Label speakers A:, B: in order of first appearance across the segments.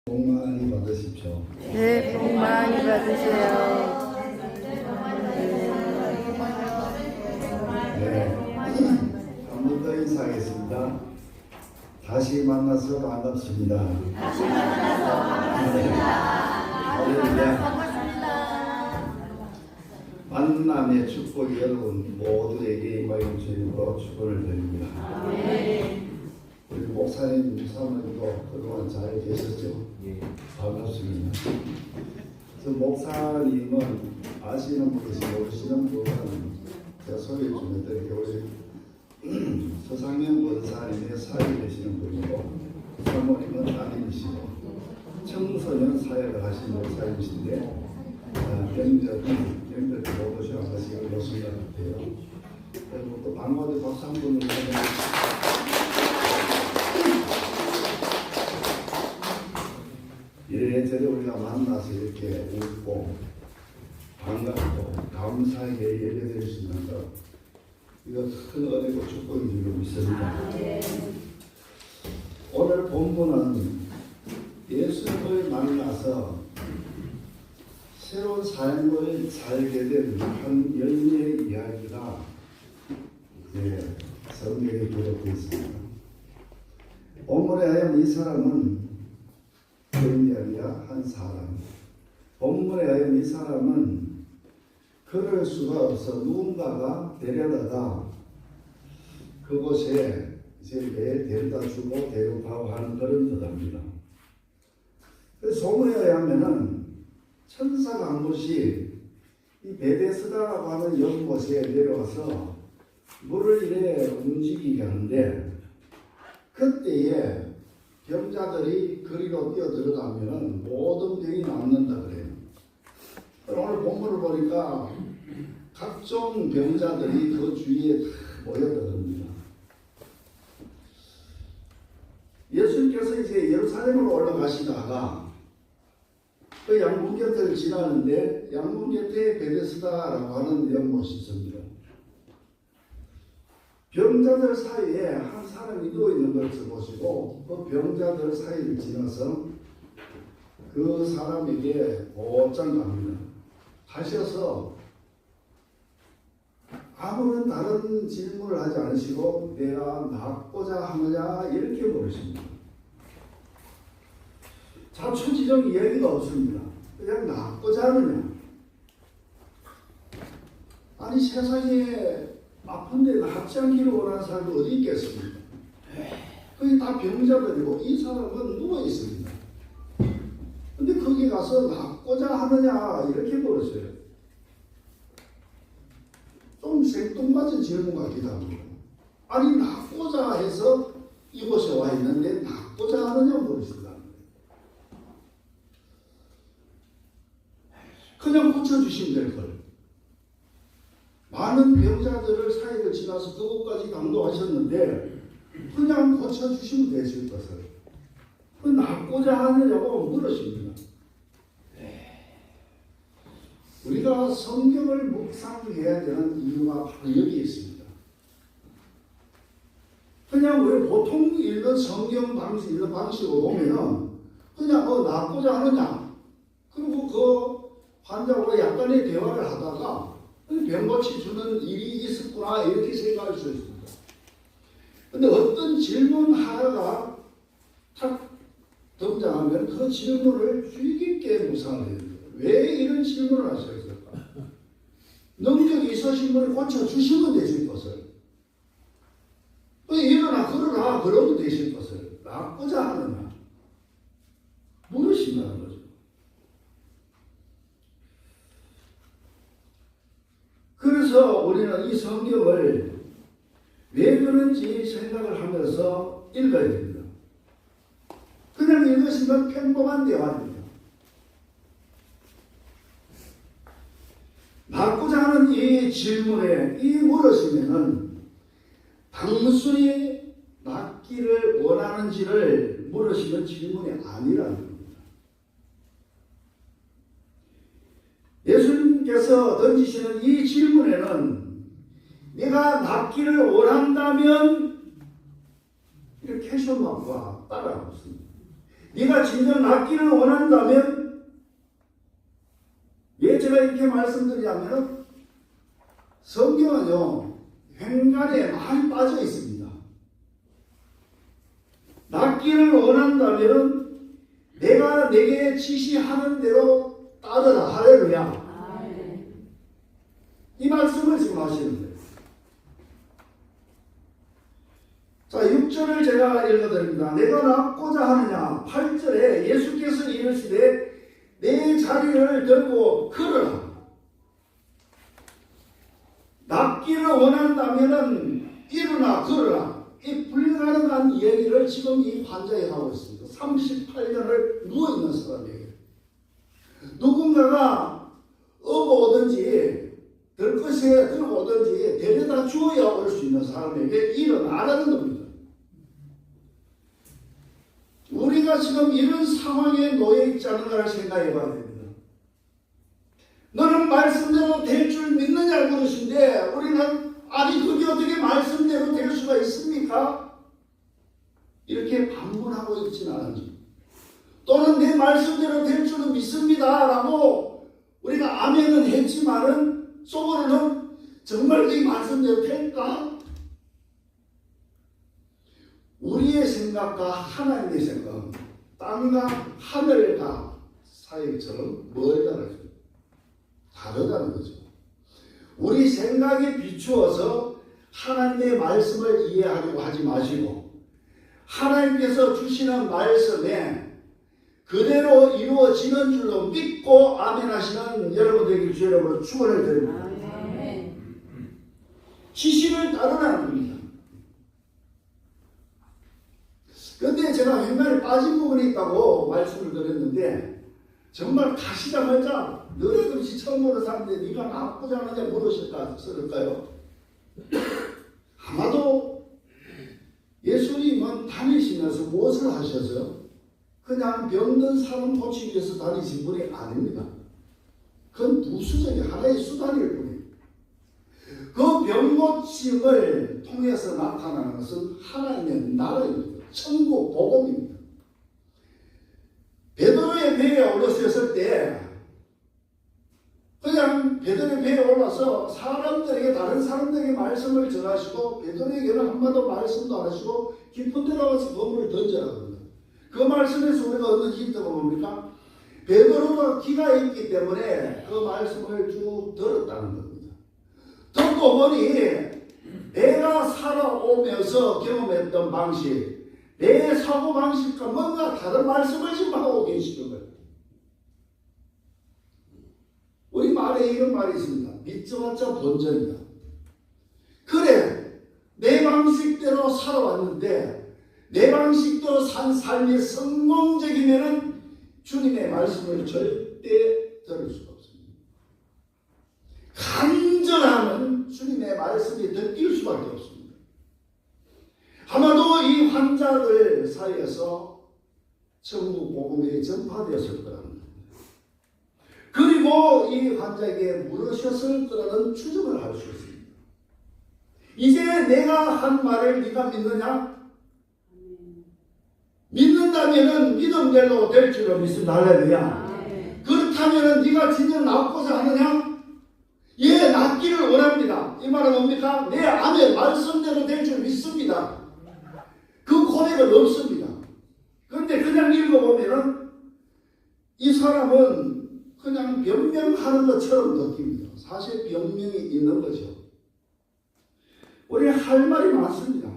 A: 복 많이 받으십시오.
B: 네, 복 많이 받으세요.
A: 네, 한 번 더 인사하겠습니다. 다시 만나서 반갑습니다. 할렐루야. 만남의 축복이 여러분 모두에게 임하여 주님으로 축복을 드립니다. 우리 목사님, 사모님도 그동안 잘 계셨죠? 반갑습니다. 저 목사님은 아시는 분이시 모르시는 분은 제가 소개 좀 해드릴게요. 우리 서상현 원사님의 사회 되시는 분이고, 사모님은 따님이시고, 청소년 사역을 하신 목사님이신데, 병들이 못 오셔서 지금 오신 것 같아요. 그리고 또 방과대 박수 한 분을 이래저래 우리가 만나서 이렇게 웃고 반갑고 감사하게 예배드릴 수 있는 것, 이거 큰 은혜고 축복인 줄 믿습니다. 오늘 본문은 예수님을 만나서 새로운 삶을 살게 된 한 여인의 이야기가 성경에 기록되어 있습니다. 본문에 하여금 이 사람은 여인이 아니라 한 사람. 본문에 하여금 이 사람은 걸을 수가 없어 누군가가 데려다가 그곳에 이제 매일 데려다 주고 데려가고 하는 그런 뜻합니다. 그래서 소문에 의하면은 천사가 한 곳이 이 베데스다라고 하는 연못에 내려와서 물을 이래 움직이게 하는데, 그때에 병자들이 거리로 뛰어 들어가면은 모든 병이 낫는다 그래요. 오늘 본문을 보니까 각종 병자들이 그 주위에 다 모여들었습니다. 예수님께서 이제 예루살렘으로 올라가시다가 그 양문 곁을 지나는데 양문 곁에 베데스다라고 하는 연못이 있습니다. 병자들 사이에 한 사람이 누워 있는 것을 보시고 그 병자들 사이를 지나서 그 사람에게 곧장 갑니다. 가셔서 아무런 다른 질문을 하지 않으시고 내가 낫고자 하느냐 이렇게 물으십니다. 자초지적 이야기가 없습니다. 그냥 낫고자 하느냐. 아니 세상에 아픈데 낫지 않기를 원하는 사람이 어디 있겠습니까? 그게 다 병자들이고 이 사람은 누워 있습니다. 근데 거기 가서 낫고자 하느냐 이렇게 물었어요. 좀 생뚱맞은 질문 같기도 합니다. 아니 낫고자 해서 이곳에 와 있는데 낫고자 하느냐 물으신다. 그냥 고쳐주시면 될 걸. 많은 병자들을 사이를 지나서 그곳까지 강도하셨는데 그냥 고쳐주시면 되실 것을. 그 낫고자 하느냐고 물으십니다. 우리가 성경을 묵상해야 되는 이유가 바로 여기 있습니다. 그냥 우리 보통 읽는 성경 방식, 읽는 방식으로 보면은 그냥 낫고자 하느냐, 그리고 그 환자하고 약간의 대화를 하다가 병 고쳐주는 일이 있었구나 이렇게 생각할 수 있습니다. 그런데 어떤 질문 하나가 탁 등장하면 그 질문을 주의 깊게 묵상해야 됩니다. 왜 이런 질문을 하셨을까? 능력이 있으신 분이 고쳐주시면 되실 것을, 일어나 걸어라 그러면 되실 것을 낫고자 하느냐 물으신다는 거죠. 그래서 우리는 이 성경을 왜 그런지 생각을 하면서 읽어야 됩니다. 그냥 읽으시면 평범한 대화입니다. 낫고자 하는 이 질문에 이 물으시면은 단순히 낫기를 원하는지를 물으시는 질문이 아니라는 겁니다. 예수님께서 던지시는 이 질문에는 내가 낫기를 원한다면 이렇게 캐셔마크가 따라하고 있습니다. 네가 진정 낫기를 원한다면, 왜 제가 이렇게 말씀드리냐면 성경은요 횡간에 많이 빠져 있습니다. 낫기를 원한다면 내가 내게 지시하는 대로 따르라. 할렐루야. 이 말씀을 지금 하시는 거예요. 자, 6절을 제가 읽어드립니다. 내가 낫고자 하느냐. 8절에 예수께서 이르시되 내 자리를 들고 걸어라. 낫기를 원한다면은 일어나 걸어라. 이 불가능한 이야기를 지금 이 환자에 하고 있습니다. 38년을 누워있는 사람이에요. 누군가가 업어오든지 들것에 들어오든지 데려다 주어야 올 수 있는 사람에게 일어나라는 겁니다. 우리가 지금 이런 상황에 놓여 있지 않은가를 생각해 봐야 됩니다. 너는 말씀대로 될 줄 믿느냐 물으신데 우리는 아니 그게 어떻게 말씀대로 될 수가 있습니까? 이렇게 반문하고 있지는 않은지, 또는 내 말씀대로 될 줄은 믿습니다 라고 우리가 아멘은 했지만은 속으로는 정말 이 말씀대로 될까? 우리의 생각과 하나님의 생각은 땅과 하늘과 사이처럼 멀다는 거죠. 다르다는 거죠. 우리 생각에 비추어서 하나님의 말씀을 이해하려고 하지 마시고 하나님께서 주시는 말씀에 그대로 이루어지는 줄로 믿고 아멘 하시는 여러분 되길 주 여러분 축원을 드립니다. 지시를 따르라는 겁니다. 그런데 제가 횡단에 빠진 부분이 있다고 말씀을 드렸는데 정말 가시자마자 너희들이 처음 보는 사람들이 네가 낫고자 하느냐 물으실까요? 아마도 예수님은 다니시면서 무엇을 하셔서요? 그냥 병든 사람 고치기 위해서 다니신 분이 아닙니다. 그건 부수적인 하나의 수단일 뿐이에요. 그 병고침을 통해서 나타나는 것은 하나님의 나라입니다. 천국 복음입니다. 베드로의 배에 올라섰을 때 그냥 베드로의 배에 올라서 사람들에게 다른 사람들에게 말씀을 전하시고 베드로에게는 한마디 말씀도 안 하시고 깊은 데 나가서 건물을 던져라 합니다. 그 말씀에서 우리가 얻는 힌트가 뭡니까? 베드로가 기가 있기 때문에 그 말씀을 쭉 들었다는 겁니다. 듣고 보니 내가 살아오면서 경험했던 방식, 내 사고방식과 뭔가 다른 말씀을 지금 하고 계시는 거예요. 우리 말에 이런 말이 있습니다. 믿져봤자 본전이다. 그래, 내 방식대로 살아왔는데 내 방식대로 산 삶이 성공적이면은 주님의 말씀을 절대 들을 수가 없습니다. 간절하면 주님의 말씀이 듣길 수밖에 없습니다. 아마도 이 환자들 사이에서 천국 복음이 전파되었을 거라는 겁니다. 그리고 이 환자에게 물으셨을 거라는 추정을 할 수 있습니다. 이제 내가 한 말을 네가 믿느냐? 믿는다면은 믿음대로 될 줄로 믿습니다. 할렐루야. 그렇다면은 네가 진정 낫고자 하느냐? 예, 낫기를 원합니다. 이 말은 뭡니까? 내 안에 말씀대로 될 줄 믿습니다. 그 고백은 없습니다. 그런데 그냥 읽어보면은 이 사람은 그냥 변명하는 것처럼 느낍니다. 사실 변명이 있는 거죠. 우리 할 말이 많습니다.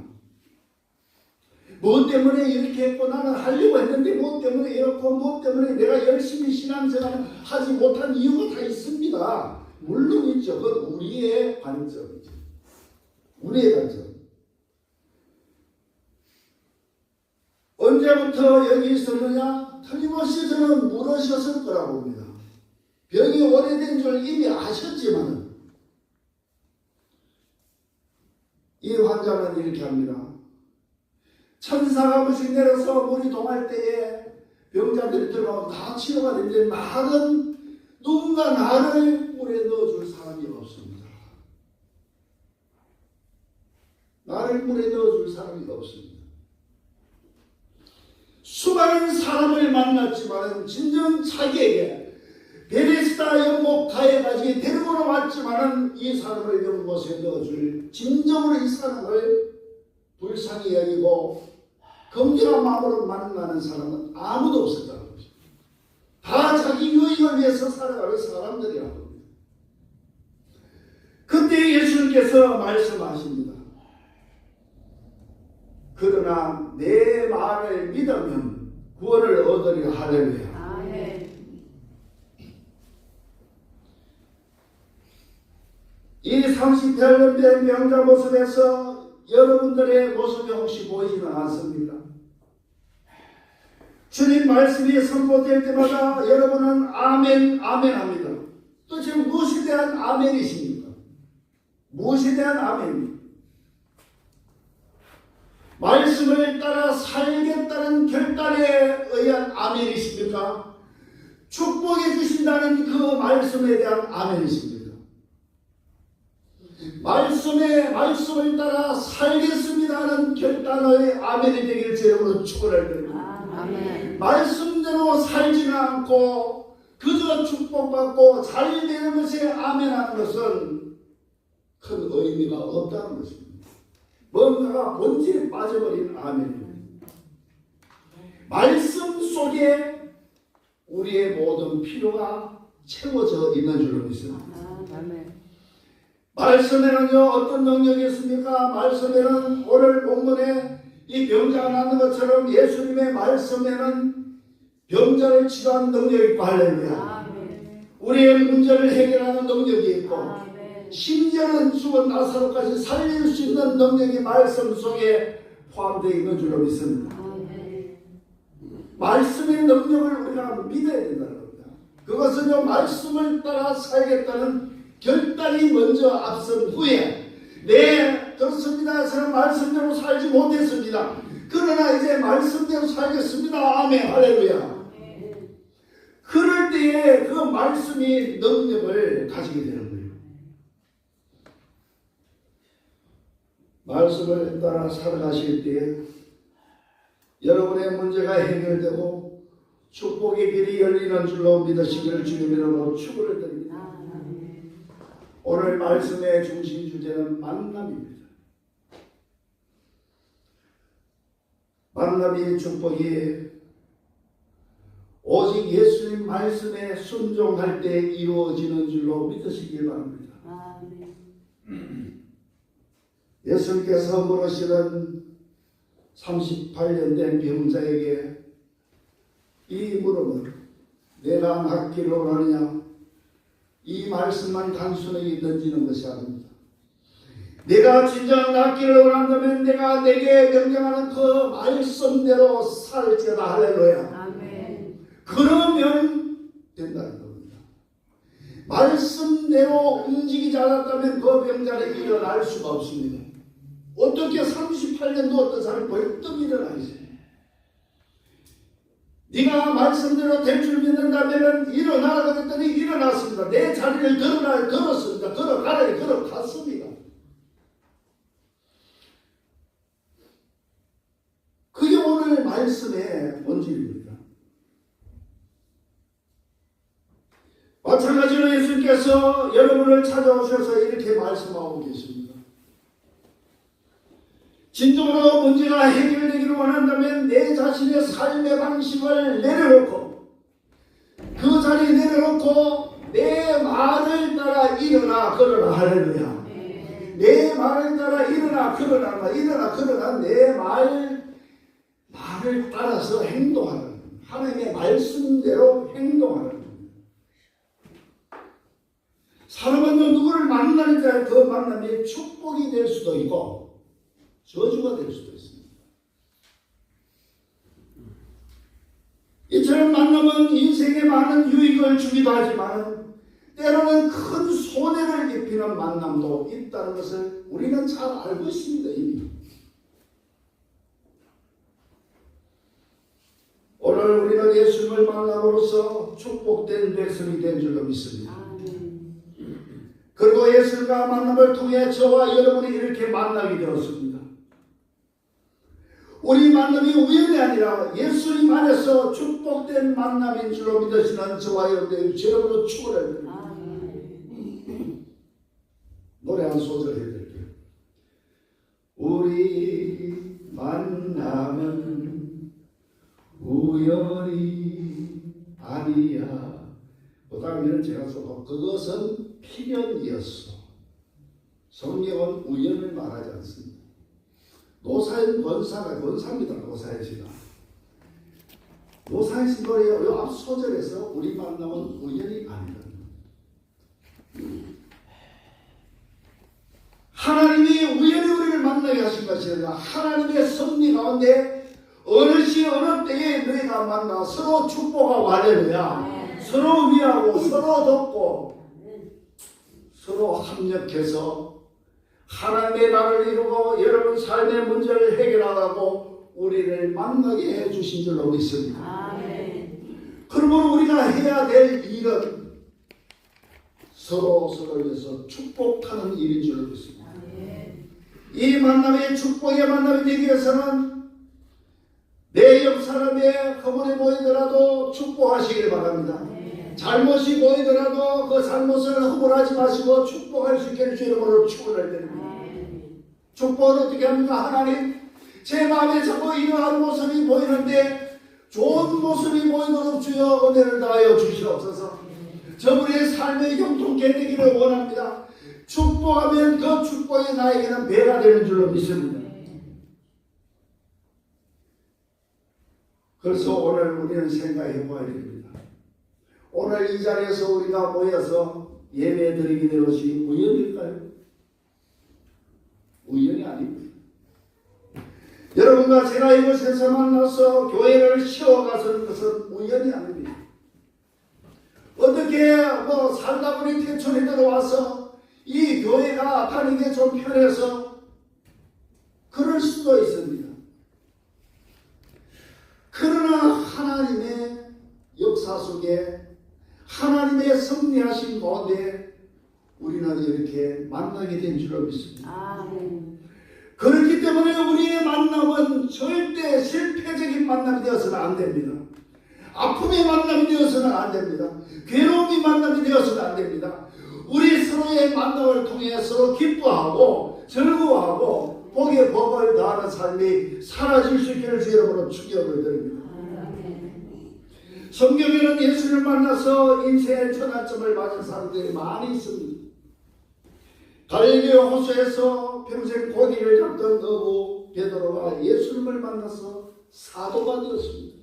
A: 뭐 때문에 이렇게 했고 나는 하려고 했는데 뭐 때문에 이렇고 뭐 때문에 내가 열심히 신앙생활을 하지 못한 이유가 다 있습니다. 물론 있죠. 그건 우리의 관점이죠. 우리의 관점. 언제부터 여기 있었느냐? 틀림없이 저는 물으셨을 거라고 봅니다. 병이 오래된 줄 이미 아셨지만 이 환자는 이렇게 합니다. 천사가 무식 내려서 물이 동할 때에 병자들이 들어가면 다 치료가 되는데 나는 누군가 나를 물에 넣어줄 사람이 없습니다. 나를 물에 넣어줄 사람이 없습니다. 수많은 사람을 만났지만 진정 자기에게 베데스다 연못가에 가지 데리고 왔지만 이 사람을 연못에 넣어줄 진정으로 이 사람을 불쌍히 여기고 긍휼한 마음으로 만나는 사람은 아무도 없었다는 것입니다. 다 자기 유익을 위해서 살아가는 사람들이라고 합니다. 그때 예수님께서 말씀하십니다. 그러나 내 말을 믿으면 구원을 얻으리라. 할렐루야.
B: 아멘.
A: 이 38년 된 명자 모습에서 여러분들의 모습이 혹시 보이지는 않습니다. 주님 말씀이 선포될 때마다 여러분은 아멘 아멘 합니다. 또 지금 무엇에 대한 아멘이십니까? 무엇에 대한 아멘입니까? 말씀을 따라 살겠다는 결단에 의한 아멘이십니까? 축복해 주신다는 그 말씀에 대한 아멘이십니까? 말씀을 따라 살겠습니다 하는 결단의 아멘이 되기를 주님으로 축원드립니다.
B: 아멘.
A: 말씀대로 살지는 않고 그저 축복받고 잘 되는 것에 아멘하는 것은 큰 의미가 없다는 것입니다. 뭔가가 본질에 빠져버린 아멘입니다. 말씀 속에 우리의 모든 필요가 채워져 있는 줄로 믿습니다.
B: 아멘.
A: 말씀에는요 어떤 능력이 있습니까? 말씀에는 오늘 본문에 이 병자가 낳는 것처럼 예수님의 말씀에는 병자를 치료하는 능력이 있고 할렐루야. 우리의 문제를 해결하는 능력이 있고 심지어는 죽은 나사로까지 살릴 수 있는 능력이 말씀 속에 포함되어 있는 줄로 믿습니다. 말씀의 능력을 우리가 믿어야 된다는 겁니다. 그것은요 말씀을 따라 살겠다는 결단이 먼저 앞선 후에 네 그렇습니다. 저는 말씀대로 살지 못했습니다. 그러나 이제 말씀대로 살겠습니다. 아멘 할렐루야. 그럴 때에 그 말씀이 능력을 가지게 되는 거예요. 말씀을 따라 살아가실 때에 여러분의 문제가 해결되고 축복의 길이 열리는 줄로 믿으시기를 주님 이름으로 축원을 드립니다. 오늘 말씀의 중심 주제는 만남입니다. 만남의 축복이 오직 예수님 말씀에 순종할 때 이루어지는 줄로 믿으시기 바랍니다. 예수님께서 물으시는 38년 된 병자에게 이 물음을 내가 낫기를 원하느냐 이 말씀만 단순하게 던지는 것이 아닙니다. 내가 진정 낫기를 원한다면 내가 내게 명령하는 그 말씀대로 살지어다. 할렐루야.
B: 아멘.
A: 그러면 된다는 겁니다. 말씀대로 움직이지 않았다면 그 병자는 일어날 수가 없습니다. 어떻게 38년도 어떤 사람이 벌떡 일어나겠어요? 네가 말씀대로 될 줄 믿는다면 일어나라고 했더니 일어났습니다. 내 자리를 걸었습니다. 걸어가래 걸어갔습니다. 그게 오늘 말씀의 본질입니다. 마찬가지로 예수님께서 여러분을 찾아오셔서 이렇게 말씀하고 계십니다. 진정으로 문제가 해결되기를 원한다면 내 자신의 삶의 방식을 내려놓고 그 자리에 내려놓고 내 말을 따라 일어나 걸어라. 할렐루야. 내 말을 따라 일어나 걸어라 내 말을 따라서 행동하는 하나님의 말씀대로 행동하는 사람은 누구를 만나니까 그 만남이 축복이 될 수도 있고 저주가 될 수도 있습니다. 이처럼 만남은 인생에 많은 유익을 주기도 하지만 때로는 큰 손해를 입히는 만남도 있다는 것을 우리는 잘 알고 있습니다. 이미. 오늘 우리는 예수님을 만남으로써 축복된 백성이 된 줄로 믿습니다. 그리고 예수님과 만남을 통해 저와 여러분이 이렇게 만나게 되었습니다. 우리 만남이 우연이 아니라 예수님 안에서 축복된 만남인 줄로 믿으시는 저와 여러분들 죄로 축원을 노래 한 소절 해드릴게요. 우리 만남은 우연이 아니야. 그 다음에는 제가 써도 그것은 필연이었어. 성경은 우연을 말하지 않습니다. 노사연 권사입니다. 노사연씨가 노사연씨 노래의 앞 소절에서 우리 만남은 우연이 아니다. 하나님이 우연히 우리를 만나게 하신 것이 아니라 하나님의 섭리 가운데 어느 시 어느 때에 너희가 만나 서로 축복하고 할렐루야. 서로 위하고 서로 돕고 서로 합력해서 하나님의 나라를 이루고 여러분 삶의 문제를 해결하라고 우리를 만나게 해주신 줄로 믿습니다. 그러므로 우리가 해야 될 일은 서로를 위해서 축복하는 일인 줄로 믿습니다. 이 만남의 축복의 만남이 되기 위해서는 내 옆 사람의 허물이 보이더라도 축복하시길 바랍니다. 잘못이 보이더라도 그 잘못을 허물하지 마시고 축복할 수 있게 주의 이름으로 축원을 드립니다. 축복은 어떻게 합니까? 하나님, 제 마음에 자꾸 이러한 모습이 보이는데 좋은 모습이 보이도록 주여 은혜를 다하여 주시옵소서. 저분의 삶의 형통케 되기를 원합니다. 축복하면 그 축복이 나에게는 배가 되는 줄로 믿습니다. 그래서 오늘 우리는 생각해 봐야 됩니다. 오늘 이 자리에서 우리가 모여서 예배 드리게 된 것이 우연일까요? 우연이 아닙니다. 여러분과 제가 이곳에서 만나서 교회를 쉬어가서는 것은 우연이 아닙니다. 어떻게 살다 보니 태촌에 들어와서 이 교회가 다니기 좀 편해서 그럴 수도 있습니다. 그러나 하나님의 역사 속에 하나님의 섭리하신 가운데 우리는 이렇게 만나게 된 줄로 믿습니다. 그렇기 때문에 우리의 만남은 절대 실패적인 만남이 되어서는 안 됩니다. 아픔의 만남이 되어서는 안 됩니다. 괴로움의 만남이 되어서는 안 됩니다. 우리 서로의 만남을 통해 서로 기뻐하고 즐거워하고 복의 복을 더하는 삶이 사라질 수 있기를 주의 이름으로 축원을 드립니다. 성경에는 예수를 만나서 인생의 전환점을 맞은 사람들이 많이 있습니다. 갈릴리 호수에서 평생 고기를 잡던 어부 베드로가 예수님을 만나서 사도가 되었습니다.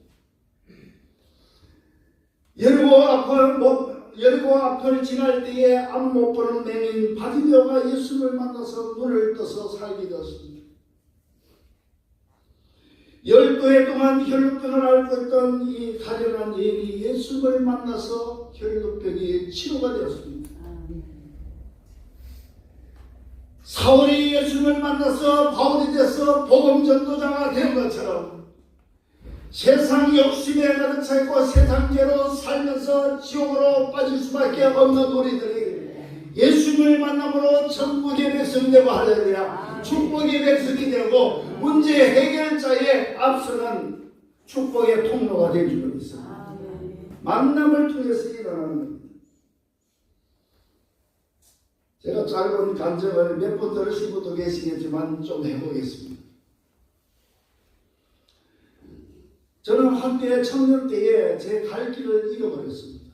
A: 여리고 앞을 지날 때에 앞 못 보는 맹인 바디메오가 예수님을 만나서 눈을 떠서 살게 되었습니다. 12해 동안 혈루병을 앓고 있던 이 가련한 여인이 예수님을 만나서 혈루병이 치료가 되었습니다. 사울이 예수님을 만나서 바울이 돼서 복음 전도자가 된 것처럼 세상 욕심에 가득 차 있고 세상죄로 살면서 지옥으로 빠질 수밖에 없는 우리들이 예수님을 만남으로 천국의 백성이 되고 할렐루야 축복의 백성이 되고 문제 해결자의 앞서는 축복의 통로가 될 줄로 믿습니다. 만남을 통해서 일어나는 겁니다. 제가 짧은 간증을 몇 번 들으신 분도 계시겠지만 좀 해보겠습니다. 저는 한때 청년 때에 제 갈 길을 잃어버렸습니다.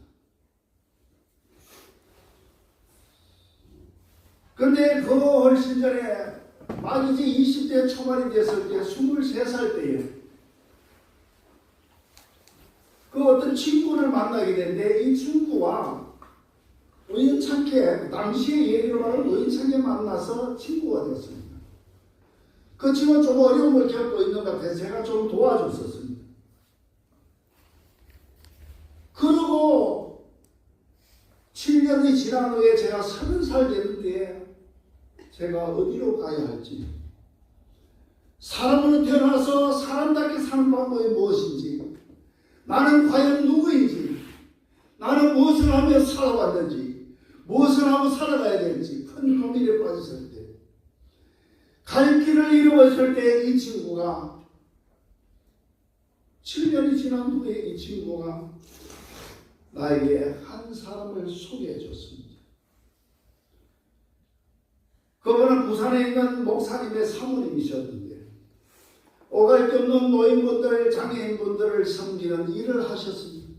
A: 그런데 그 훨씬 전에 막 이제 20대 초반이 됐을 때 23살 때에 그 어떤 친구를 만나게 됐는데 이 친구와 우연찮게 당시의 얘기로 말하면 우연찮게 만나서 친구가 되었습니다. 그 친구가 좀 어려움을 겪고 있는 것 같아서 제가 좀 도와줬었습니다. 그리고 7년이 지난 후에 제가 30살 됐는데 제가 어디로 가야 할지 사람으로 태어나서 사람답게 사는 방법이 무엇인지 나는 과연 누구인지 나는 무엇을 하며 살아왔는지 무엇을 하고 살아가야 될지 큰 고민에 빠졌을 때 갈 길을 잃어버렸을 때 이 친구가 7년이 지난 후에 이 친구가 나에게 한 사람을 소개해 줬습니다. 그분은 부산에 있는 목사님의 사모님이셨는데 오갈 데 없는 노인분들, 장애인분들을 섬기는 일을 하셨습니다.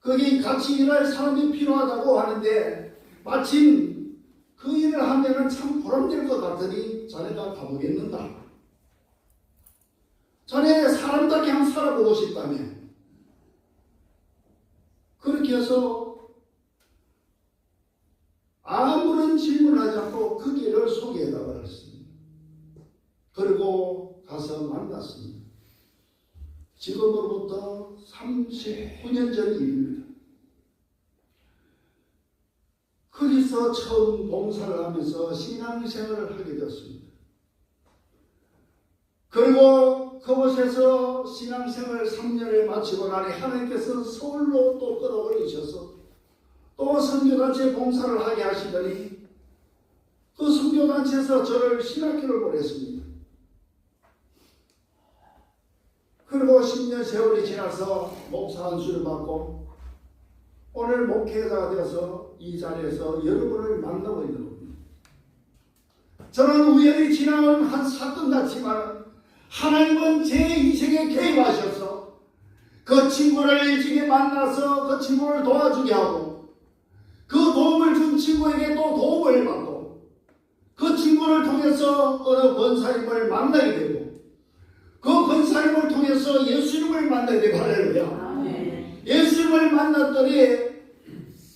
A: 거기 같이 일할 사람이 필요하다고 하는데 마침 그 일을 하면 참 보람될 것 같으니 자네가 가보겠는가? 자네 사람답게 한번 살아보고 싶다며. 그렇게 해서 아무런 질문하지 않고 그 길을 소개해달라고 했습니다. 그리고 가서 만났습니다. 지금으로부터 39년 전 일입니다. 거기서 처음 봉사를 하면서 신앙생활을 하게 되었습니다. 그리고 그곳에서 신앙생활 3년을 마치고 나니 하나님께서 서울로 또 끌어올리셔서 또 선교단체 봉사를 하게 하시더니 그 선교단체에서 저를 신학교를 보냈습니다. 그리고 10년 세월이 지나서 목사 안수를 받고 오늘 목회자가 되어서 이 자리에서 여러분을 만나고 있는 겁니다. 저는 우연히 지나온 한 사건 같지만 하나님은 제 인생에 개입하셔서 그 친구를 일찍이 만나서 그 친구를 도와주게 하고 그 도움을 준 친구에게 또 도움을 받고 그 친구를 통해서 어느 권사님을 만나게 되고 그 권사님을 통해서 예수님을 만나게 되고 할렐루야. 예수님을 만났더니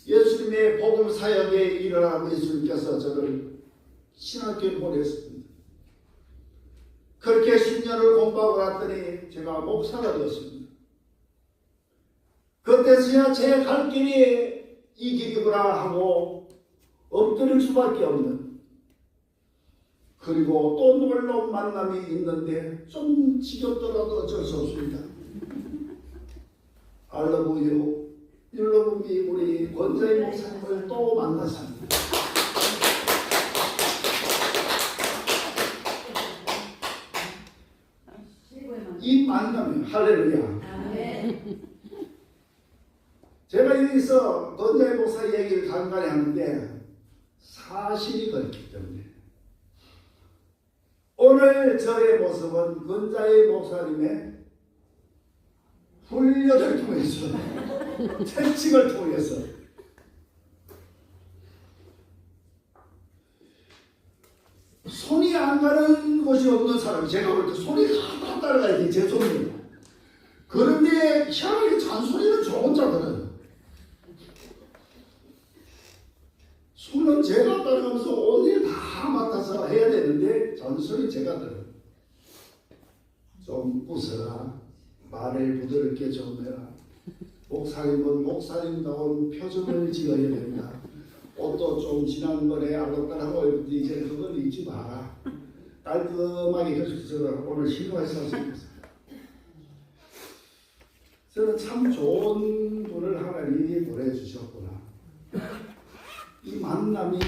A: 예수님의 복음 사역에 일어나고 예수님께서 저를 신학교에 보냈습니다. 그렇게 10년을 공부하고 났더니 제가 목사가 되었습니다. 그때서야 제 갈 길이 이 길이구나 하고 엎드릴 수밖에 없는, 그리고 또 놀라운 만남이 있는데 좀 지겹더라도 어쩔 수 없습니다. 알러브유 율로분이 우리 권자의 목사님을 또 만났습니다. 이 만남이 할렐루야. 제가 여기서 권자의 목사 얘기를 간간히 하는데 사실이 그렇기 때문에 오늘 저의 모습은 권자의 목사님의 훈련을 통해서 채찍을 통해서 손이 안 가는 곳이 없는 사람, 제가 볼 때 손이 다 따라가야 돼, 제 손이. 그런데 희한하게 잔소리는 저 혼자 들어요. 손은 제가 따라가면서 온 일 다 맡아서 해야 되는데 잔소리 제가 들어요. 좀 웃어라, 말을 부드럽게 좀 해라, 목사님은 목사님다운 표정을 지어야 된다, 옷도 좀 지난번에 알록달하고 이제 그걸 잊지 마라, 깔끔하게 해주셔서 오늘 신고해서 왔습니다. 저는 참 좋은 분을 하나님이 보내주셨구나. 이 만남이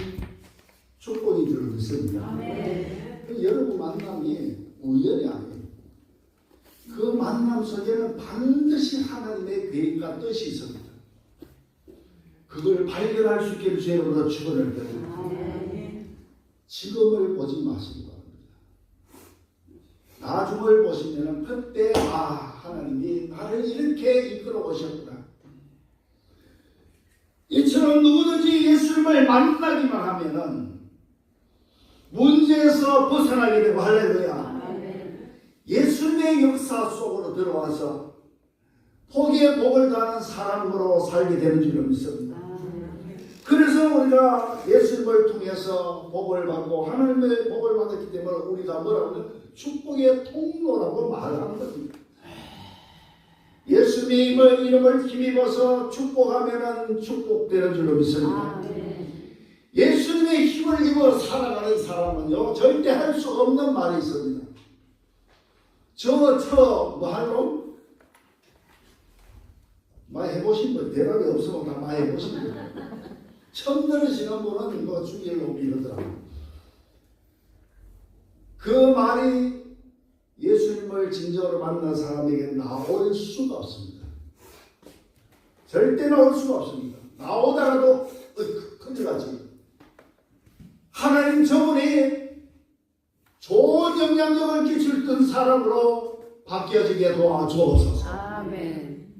A: 축복이 줄 믿습니다. 여러분 만남이 우연이 아니에요. 그 만남 속에는 반드시 하나님의 계획과 뜻이 있습니다. 그걸 발견할 수 있게 주님으로 축원을 드립니다. 지금을 보지 마시기 바랍니다. 나중을 보시면 그때 하나님이 나를 이렇게 이끌어 오셨구나. 이처럼 누구든지 예수님을 만나기만 하면은 문제에서 벗어나게 되고 할렐루야. 예수님의 역사 속으로 들어와서 복의 복을 다하는 사람으로 살게 되는 줄로 믿습니다. 그래서 우리가 예수님을 통해서 복을 받고 하나님의 복을 받았기 때문에 우리가 뭐라고 하면 축복의 통로라고 말하는 겁니다. 예수님의 이름을 힘입어서 축복하면 축복되는 줄로 믿습니다. 예수님의 힘을 입어 살아가는 사람은요 절대 할 수 없는 말이 있습니다. 뭐 할로? 많이 해보신 분, 대답이 없으면 다 많이 해보신 분. 처음 들으시는 분은 이거 주일로 이러더라고요. 그 말이 예수님을 하나님을 진정으로 만난 사람에게 나올 수가 없습니다. 절대 나올 수가 없습니다. 나오다가도 큰일 나지. 하나님 저분이 좋은 영향력을 끼칠 사람으로 바뀌어지게 도와주옵소서.
B: 아멘.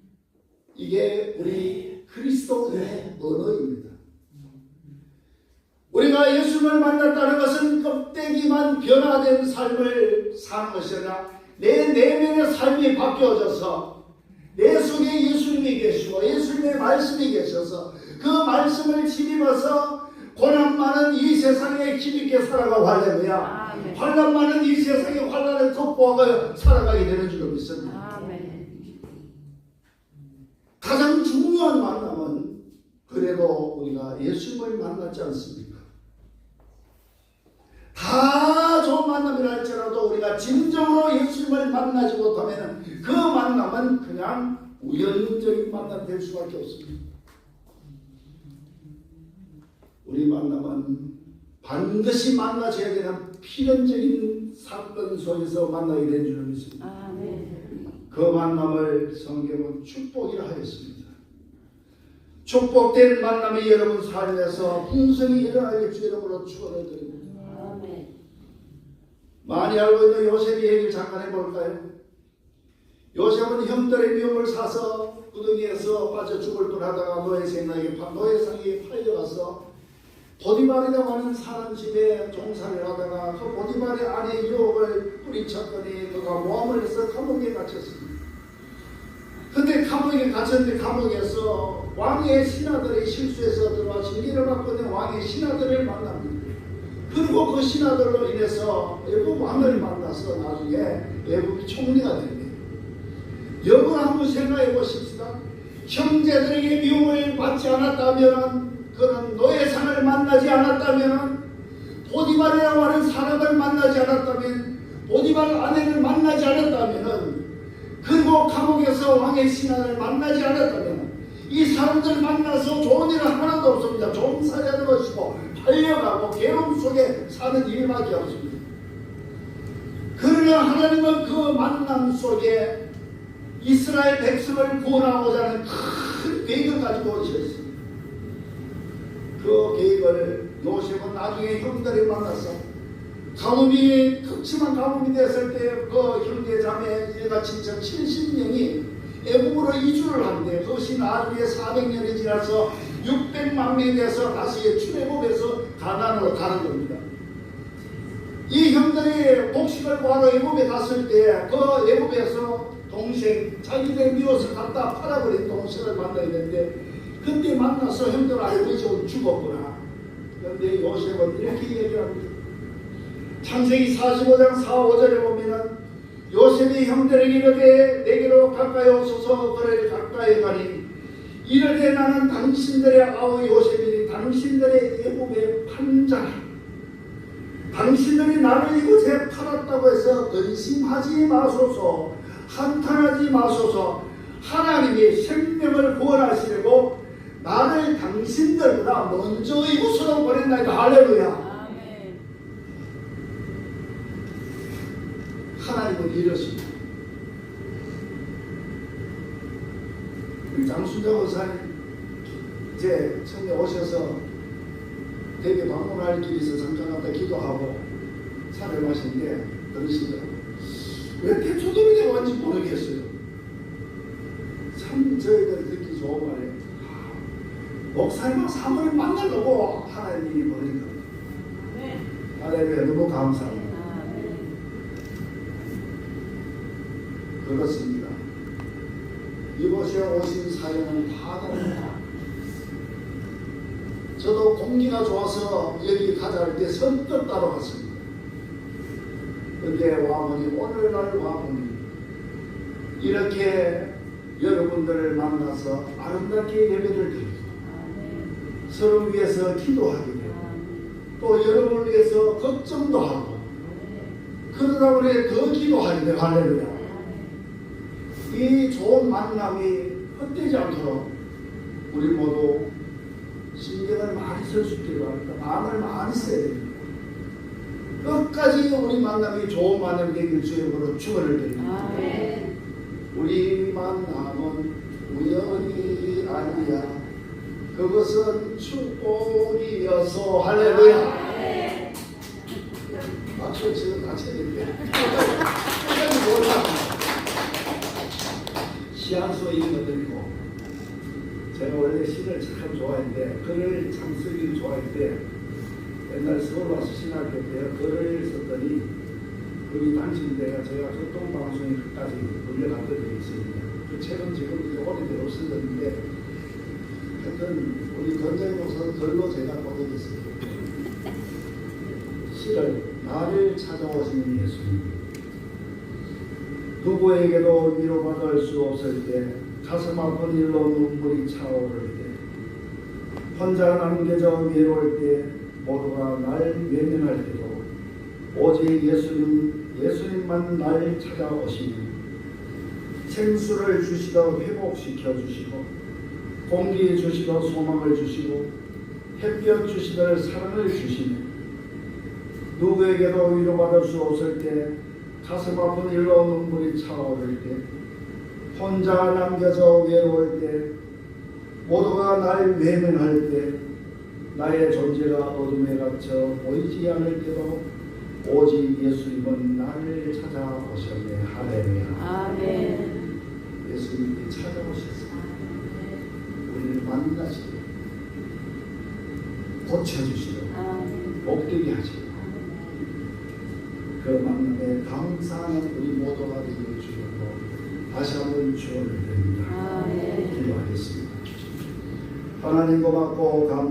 A: 이게 우리 그리스도의 언어입니다. 우리가 예수님을 만났다는 것은 껍데기만 변화된 삶을 사는 것이 아니라 내 내면의 삶이 바뀌어져서 내 속에 예수님이 계시고 예수님의 말씀이 계셔서 그 말씀을 힘입어서 고난 많은 이 세상에 힘있게 살아가고 할렐루야.
B: 아멘.
A: 환난 많은 이 세상에 환난을 극복하고 살아가게 되는 줄로 믿습니다.
B: 아멘.
A: 가장 중요한 만남은 그래도 우리가 예수님을 만났지 않습니까? 다 좋은 만남이라 할지라도 우리가 진정으로 예수님을 만나지 못하면 그 만남은 그냥 우연적인 만남이 될 수밖에 없습니다. 우리 만남은 반드시 만나줘야 되는 필연적인 사건 속에서 만나게 된 줄을 믿습니다.
B: 아멘.
A: 그 만남을 성경은 축복이라 하였습니다. 축복된 만남이 여러분 삶에서 풍성히 일어나게 주 이름으로 축원해드립니다.
B: 아멘.
A: 많이 알고 있는 요셉의 얘기를 잠깐 해볼까요? 요셉은 형들의 미움을 사서 구덩이에서 빠져 죽을 뻔하다가 노예상에 팔려가서 보디발이라고 하는 사람 집에 종살이를 하다가 그 보디발의 아내 유혹을 뿌리쳤더니 그가 모함을 해서 감옥에 갇혔습니다. 근데 감옥에 갇혔는데 감옥에서 왕의 신하들의 실수에서 들어와 징계를 받고 있는 왕의 신하들을 만납니다. 그리고 그 신하들로 인해서 애국 왕을 만나서 나중에 애국이 총리가 됩니다. 여러분 한번 생각해 보십시다. 형제들에게 미움을 받지 않았다면, 그런 노예상을 만나지 않았다면, 보디발이라고 하는 사람을 만나지 않았다면, 보디발 아내를 만나지 않았다면, 그리고 감옥에서 왕의 신하를 만나지 않았다면, 이 사람들 만나서 좋은 일은 하나도 없습니다. 종살이하는 것이고 팔려가고 괴로움 속에 사는 일밖에 없습니다. 그러나 하나님은 그 만남 속에 이스라엘 백성을 구원하고자 하는 큰 계획을 가지고 오셨습니다. 그 계획을 요셉은 나중에 형들이 만나서 가뭄이 극심한 가뭄이 됐을 때 그 형제 자매 일가 친척 70명이 애국으로 이주를 하는데 그것이 나중에 400년이 지나서 600만 명이 돼서 다시 출애굽해서 가나안으로 가는 겁니다. 이 형들이 곡식을 구하러 애굽에 갔을 때 그 애굽에서 동생 자기들 미워서 갖다 팔아버린 동생을 만나야 되는데 그때 만나서 형들 알고 있어 죽었구나. 그런데 요셉은 이렇게 얘기를 합니다. 창세기 45장 4, 5절에 보면은 요셉이 형들에게 이르되 내게로 가까이 오소서. 그를 가까이 가니 이르되 나는 당신들의 아우 요셉이니 당신들의 애굽의 판자라. 당신들이 나를 이곳에 팔았다고 해서 근심하지 마소서. 한탄하지 마소서. 하나님이 생명을 구원하시려고 나를 당신들보다 먼저 이곳으로 보낸다니까. 할렐루야. 하나님은 이렇습니다. 우리 장순정 원사님 이제 처음에 오셔서 댁에 방문할 길이 있어 잠깐 갔다 기도하고 차를 마시는데 들으시더라고요. 왜 태초도리에 왔는지 모르겠어요. 참 저희들 듣기 좋은 말이에요. 목사님과 사모를 만나려고 하나님이 보낸 겁니다. 할렐루야. 너무 감사합니다. 그렇습니다. 이곳에 오신 사연은 다 다릅니다. 저도 공기가 좋아서 여기 가자 할 때 선뜻 따라갔습니다. 그런데 와보니 오늘날 와보니 이렇게 여러분들을 만나서 아름답게 예배를 드리고 서로 위해서 기도하게 되고 또 여러분을 위해서 걱정도 하고 그러다 보니 더 기도하게 되고 할렐루야. 이 좋은 만남이 헛되지 않도록 우리 모두 신경을 많이 쓸 수 있기를 바랍니다. 마음을 많이 써야 됩니다. 끝까지 우리 만남이 좋은 만남이 되길 주의 이름으로 축원을 드립니다.
B: 아멘.
A: 우리 만남은 우연이 아니야. 그것은 축복이어서 할렐루야. 박수 지금 같이 해야 되는데. 시한소 이런 것들이고, 제가 원래 시를 참 좋아했는데 글을 참 쓰기를 좋아했는데 옛날 서울 와서 신학교 때 글을 썼더니 거기 당신대가 제가 교통방송에 끝까지 물려갔던 적이 있습니다. 그 책은 지금 오래되어 없어졌는데 하여튼 우리 건재희 목사는 글로 제가 보내겠습니다. 시를 나를 찾아오시는 예수님, 누구에게도 위로받을 수 없을 때, 가슴 아픈 일로 눈물이 차오를 때, 혼자 남겨져 외로울 때, 모두가 날 외면할 때도 오직 예수님만 날 찾아오시니 생수를 주시더 회복시켜 주시고, 공기 주시더 소망을 주시고, 햇볕 주시더 사랑을 주시니, 누구에게도 위로받을 수 없을 때, 가슴 아픈 일로 눈물이 차오를 때, 혼자 남겨져 외로울 때, 모두가 날 외면할 때, 나의 존재가 어둠에 갇혀 보이지 않을 때도 오직 예수님은 나를 찾아오셨네. 할렐루야.
B: 아멘.
A: 예수님이 찾아오셨습니다. 우리를 만나시고 고쳐주시고
B: 아멘.
A: 복되게 하시고 그 만남에 감사하는 우리 모두가 되기를 주시고 다시 한번 축원을 드립니다.
B: 아멘.
A: 기도하겠습니다. 하나님 고맙고